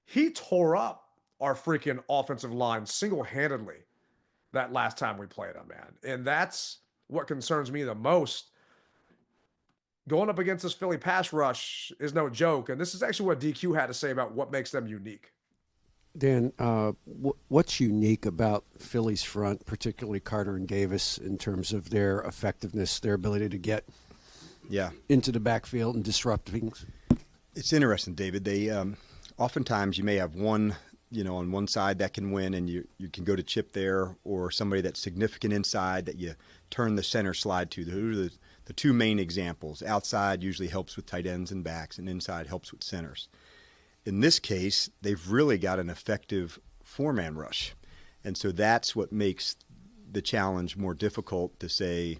Speaker 3: he tore up our freaking offensive line single-handedly that last time we played him, man. And that's what concerns me the most. Going up against this Philly pass rush is no joke. And this is actually what DQ had to say about what makes them unique.
Speaker 9: Dan, what's unique about Philly's front, particularly Carter and Davis, in terms of their effectiveness, their ability to get
Speaker 11: Yeah.
Speaker 9: into the backfield and disrupt things?
Speaker 11: It's interesting, David. They oftentimes you may have one, on one side that can win, and you can go to chip there, or somebody that's significant inside that you turn the center slide to. Those are the two main examples. Outside usually helps with tight ends and backs, and inside helps with centers. In this case, they've really got an effective four-man rush. And so that's what makes the challenge more difficult to say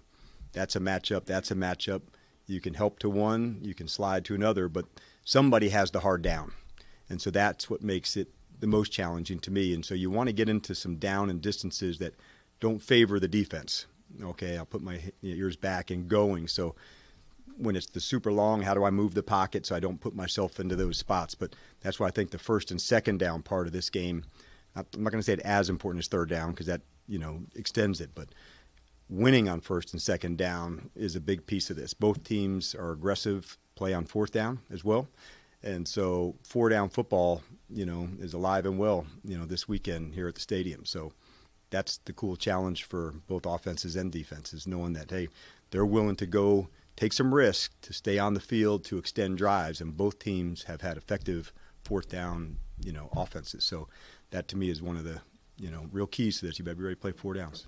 Speaker 11: that's a matchup. You can help to one, you can slide to another, but somebody has the hard down. And so that's what makes it the most challenging to me. And so you want to get into some down and distances that don't favor the defense. Okay, I'll put my ears back and going. So when it's the super long, how do I move the pocket so I don't put myself into those spots? But that's why I think the first and second down part of this game, I'm not going to say it as important as third down because that, extends it. But winning on first and second down is a big piece of this. Both teams are aggressive, play on fourth down as well. And so four down football, is alive and well, this weekend here at the stadium. So that's the cool challenge for both offenses and defenses, knowing that, hey, they're willing to go take some risk to stay on the field to extend drives. And both teams have had effective fourth down, offenses. So that to me is one of the, real keys to this. You better be ready to play four downs.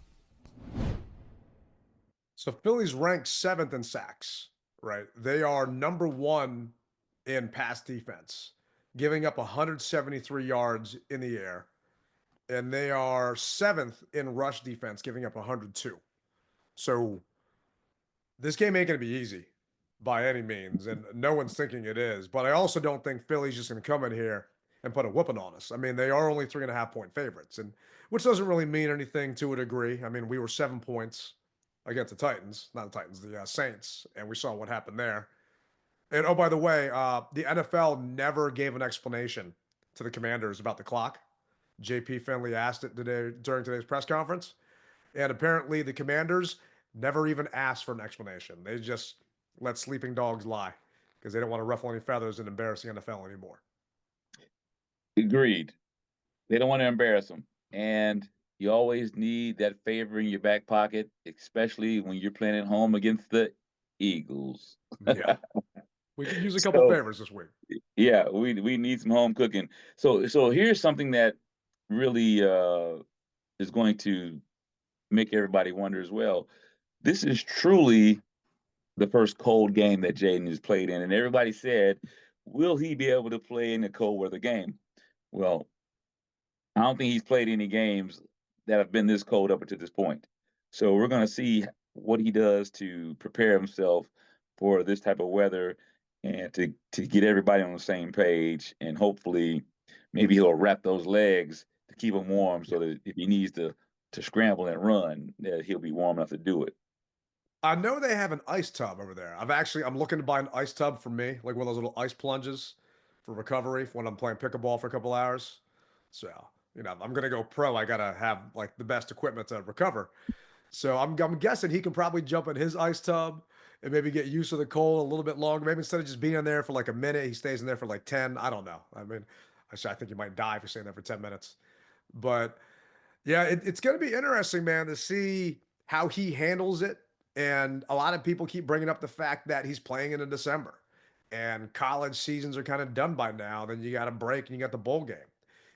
Speaker 3: So Philly's ranked 7th in sacks, right? They are number 1 in pass defense, giving up 173 yards in the air. And they are 7th in rush defense, giving up 102. So this game ain't going to be easy by any means, and no one's thinking it is. But I also don't think Philly's just going to come in here and put a whooping on us. I mean, they are only 3.5-point favorites, and which doesn't really mean anything to a degree. I mean, we were 7 points against the Titans, not the Titans, the Saints, and we saw what happened there. And oh, by the way, the NFL never gave an explanation to the Commanders about the clock. JP Finley asked it today during today's press conference, and apparently the Commanders never even asked for an explanation. They just let sleeping dogs lie because they don't want to ruffle any feathers and embarrass the NFL anymore.
Speaker 4: Agreed. They don't want to embarrass them. And you always need that favor in your back pocket, especially when you're playing at home against the Eagles.
Speaker 3: Yeah. We could use a couple favors this week.
Speaker 4: Yeah, we need some home cooking. So here's something that really is going to make everybody wonder as well. This is truly the first cold game that Jayden has played in. And everybody said, will he be able to play in a cold weather game? Well, I don't think he's played any games that have been this cold up until this point. So we're going to see what he does to prepare himself for this type of weather and to get everybody on the same page. And hopefully maybe he'll wrap those legs to keep him warm so that if he needs to scramble and run, that he'll be warm enough to do it.
Speaker 3: I know they have an ice tub over there. I'm looking to buy an ice tub for me, like one of those little ice plunges for recovery when I'm playing pickleball for a couple hours. So, I'm going to go pro. I got to have like the best equipment to recover. So I'm guessing he can probably jump in his ice tub and maybe get used to the cold a little bit longer. Maybe instead of just being in there for like a minute, he stays in there for like 10. I don't know. I mean, I think you might die if you're staying there for 10 minutes. But yeah, it's going to be interesting, man, to see how he handles it. And a lot of people keep bringing up the fact that he's playing in December and college seasons are kind of done by now. Then you got a break and you got the bowl game.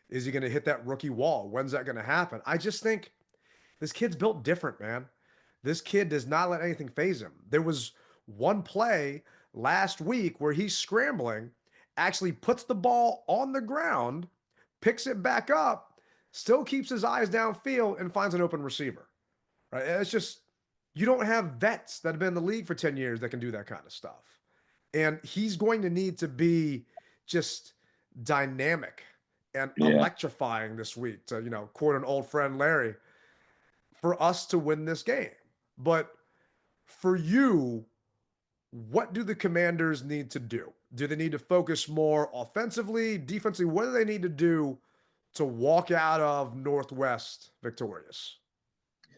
Speaker 3: Is he going to hit that rookie wall? When's that going to happen? I just think this kid's built different, man. This kid does not let anything faze him. There was one play last week where he's scrambling, actually puts the ball on the ground, picks it back up, still keeps his eyes downfield, and finds an open receiver. Right? And it's just, you don't have vets that have been in the league for 10 years that can do that kind of stuff. And he's going to need to be just dynamic and electrifying this week to, quote an old friend Larry, for us to win this game. But for you, what do the Commanders need to do? Do they need to focus more offensively, defensively? What do they need to do to walk out of Northwest victorious?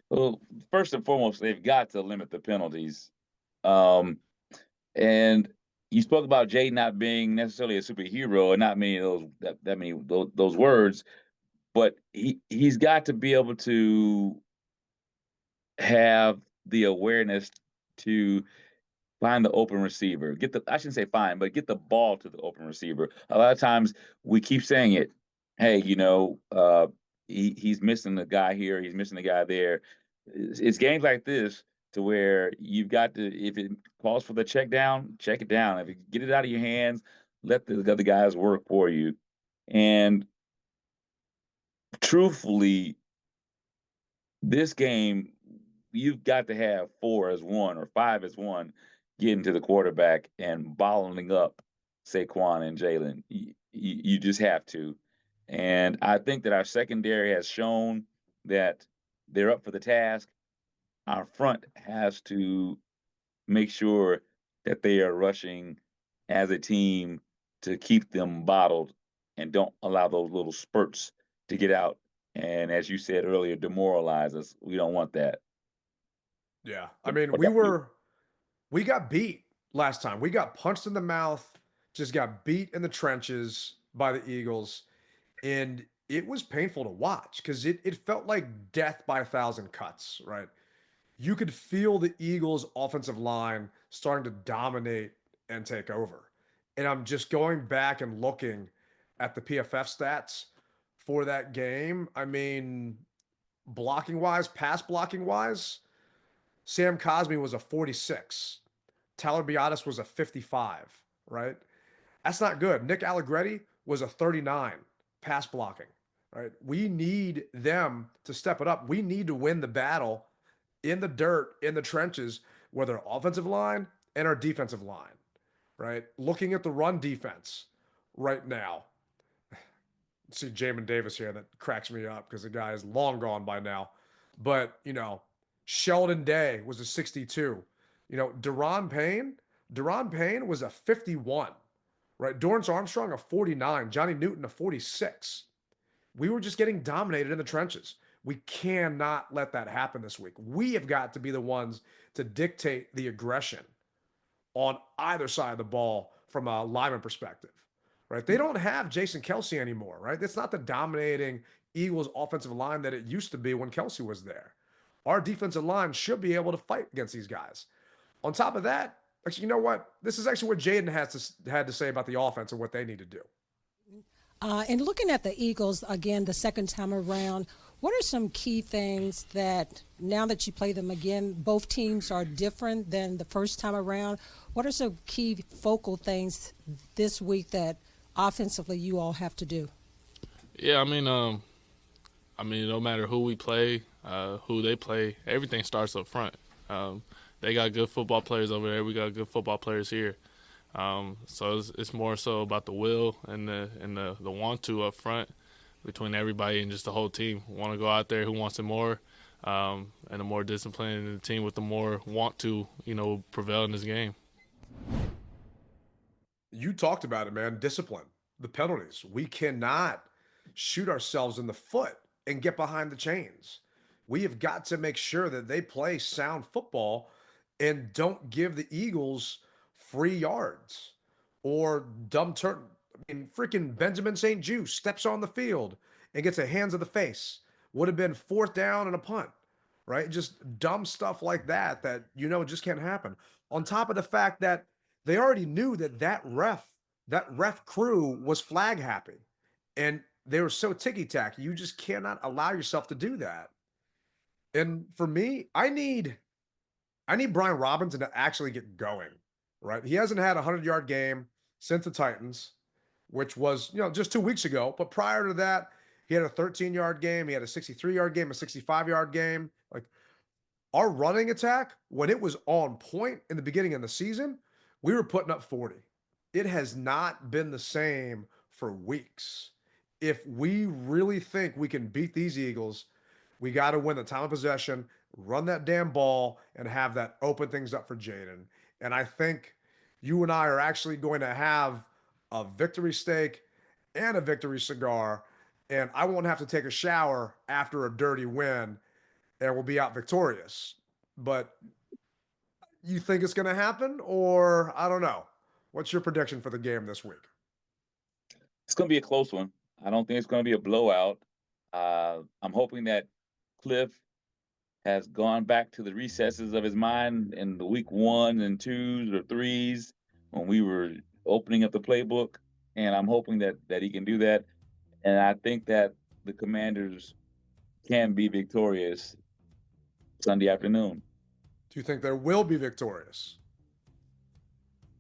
Speaker 4: Well, first and foremost, they've got to limit the penalties. And you spoke about Jay not being necessarily a superhero and not many of those words, but he's got to be able to have the awareness to find the open receiver. I shouldn't say find, but get the ball to the open receiver. A lot of times we keep saying it. Hey, he's missing the guy here, he's missing the guy there. It's games like this to where you've got to, if it calls for the check down, check it down. If you get it out of your hands, let the other guys work for you. And truthfully, this game, you've got to have 4 as 1 or 5 as 1 getting to the quarterback and bottling up Saquon and Jaylen. You just have to. And I think that our secondary has shown that they're up for the task. Our front has to make sure that they are rushing as a team to keep them bottled and don't allow those little spurts to get out. And as you said earlier, demoralize us. We don't want that.
Speaker 3: Yeah. I mean, we got beat last time. We got punched in the mouth, just got beat in the trenches by the Eagles. And it was painful to watch because it felt like death by 1,000 cuts, right? You could feel the Eagles' offensive line starting to dominate and take over. And I'm just going back and looking at the PFF stats for that game. I mean, blocking wise, pass blocking wise, Sam Cosmi was a 46. Tyler Biadasz was a 55, right? That's not good. Nick Allegretti was a 39 pass blocking, right? We need them to step it up. We need to win the battle in the dirt, in the trenches, with our offensive line and our defensive line, right? Looking at the run defense right now. See Jamin Davis here that cracks me up because the guy is long gone by now. But, Sheldon Day was a 62. Deron Payne was a 51, right? Dorrance Armstrong, a 49. Johnny Newton, a 46. We were just getting dominated in the trenches. We cannot let that happen this week. We have got to be the ones to dictate the aggression on either side of the ball from a lineman perspective, right? They don't have Jason Kelce anymore, right? It's not the dominating Eagles offensive line that it used to be when Kelce was there. Our defensive line should be able to fight against these guys. On top of that, actually, you know what? This is actually what Jayden had to say about the offense and what they need to do.
Speaker 12: And looking at the Eagles, again, the second time around, what are some key things that now that you play them again, both teams are different than the first time around? What are some key focal things this week that offensively you all have to do?
Speaker 13: Yeah, I mean, no matter who we play, who they play, everything starts up front. They got good football players over there. We got good football players here. So it's more so about the will and the want to up front between everybody and just the whole team. Want to go out there who wants it more, and the more disciplined in the team with the more want to, prevail in this game.
Speaker 3: You talked about it, man. Discipline, the penalties. We cannot shoot ourselves in the foot and get behind the chains. We have got to make sure that they play sound football and don't give the Eagles free yards or dumb turn. I mean, freaking Benjamin St. Juste steps on the field and gets a hands of the face. Would have been 4th down and a punt, right? Just dumb stuff like that just can't happen. On top of the fact that they already knew that ref crew was flag happy, and they were so ticky-tacky. You just cannot allow yourself to do that. And for me, I need Brian Robinson to actually get going, right? He hasn't had a 100-yard game since the Titans, which was, just 2 weeks ago. But prior to that, he had a 13-yard game. He had a 63-yard game, a 65-yard game. Like, our running attack, when it was on point in the beginning of the season, we were putting up 40. It has not been the same for weeks. If we really think we can beat these Eagles, we got to win the time of possession, run that damn ball, and have that open things up for Jayden. And I think you and I are actually going to have a victory steak and a victory cigar, and I won't have to take a shower after a dirty win, and we'll be out victorious. But you think it's going to happen, or I don't know? What's your prediction for the game this week?
Speaker 4: It's going to be a close one. I don't think it's going to be a blowout. I'm hoping that Cliff has gone back to the recesses of his mind in the week 1 and 2s or 3s when we were opening up the playbook. And I'm hoping that he can do that. And I think that the Commanders can be victorious Sunday afternoon.
Speaker 3: Do you think they will be victorious?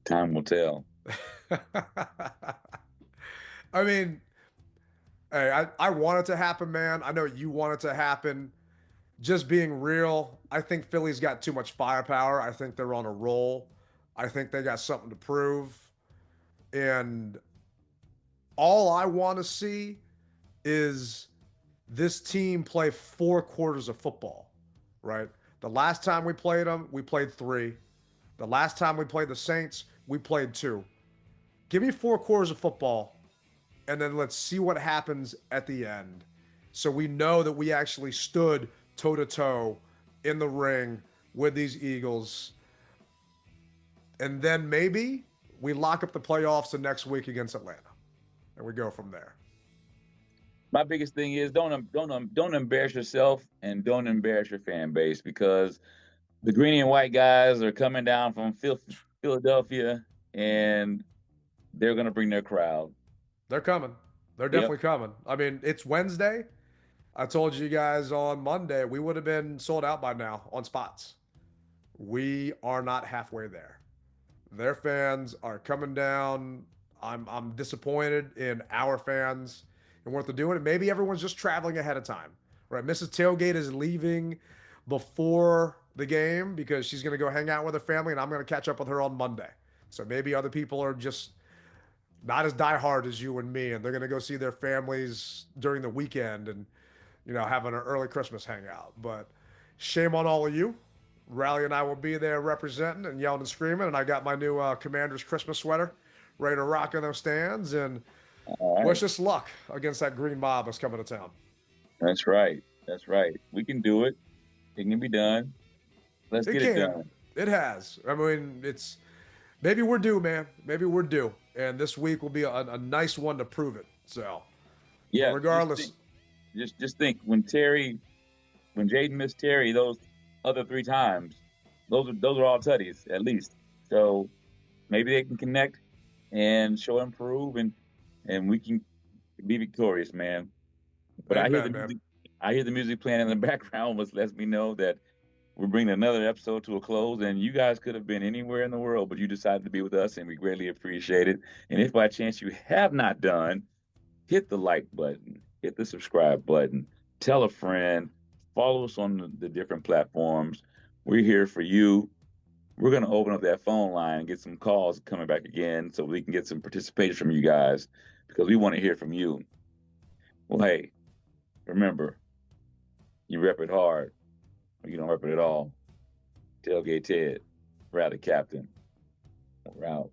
Speaker 4: Time will tell.
Speaker 3: I mean, hey, I want it to happen, man. I know you want it to happen. Just being real, I think Philly's got too much firepower. I think they're on a roll. I think they got something to prove. And all I want to see is this team play 4 quarters of football, right? The last time we played them, we played 3. The last time we played the Saints, we played 2. Give me 4 quarters of football, and then let's see what happens at the end. So we know that we actually stood toe-to-toe in the ring with these Eagles. And then maybe we lock up the playoffs the next week against Atlanta, and we go from there.
Speaker 4: My biggest thing is don't embarrass yourself and don't embarrass your fan base, because the green and white guys are coming down from Philadelphia, and they're going to bring their crowd.
Speaker 3: They're coming. They're definitely coming. I mean, it's Wednesday. I told you guys on Monday we would have been sold out by now on spots. We are not halfway there. Their fans are coming down. I'm disappointed in our fans and what they're doing. And maybe everyone's just traveling ahead of time, right? Mrs. Tailgate is leaving before the game because she's going to go hang out with her family, and I'm going to catch up with her on Monday. So maybe other people are just not as diehard as you and me, and they're going to go see their families during the weekend and, you know, having an early Christmas hangout. But shame on all of you. Riley and I will be there representing and yelling and screaming, and I got my new Commanders Christmas sweater ready to rock in those stands, and wish us luck against that green mob that's coming to town.
Speaker 4: That's right. That's right. We can do it. It can be done. Let's get it done.
Speaker 3: It has. I mean, it's maybe we're due, man. Maybe we're due. And this week will be a nice one to prove it. So,
Speaker 4: yeah.
Speaker 3: But regardless,
Speaker 4: just think when Jayden missed Terry those other 3 times, those are all tutties at least. So maybe they can connect and show improve, and we can be victorious, man. But
Speaker 3: Amen,
Speaker 4: I hear the music playing in the background, which lets me know that we're bringing another episode to a close, and you guys could have been anywhere in the world, but you decided to be with us, and we greatly appreciate it. And if by chance you have not done, hit the like button, hit the subscribe button, tell a friend, follow us on the different platforms. We're here for you. We're going to open up that phone line and get some calls coming back again so we can get some participation from you guys, because we want to hear from you. Well, hey, remember, you rep it hard, or you don't rep it at all. Tailgate Ted, Rally Captain. We're out.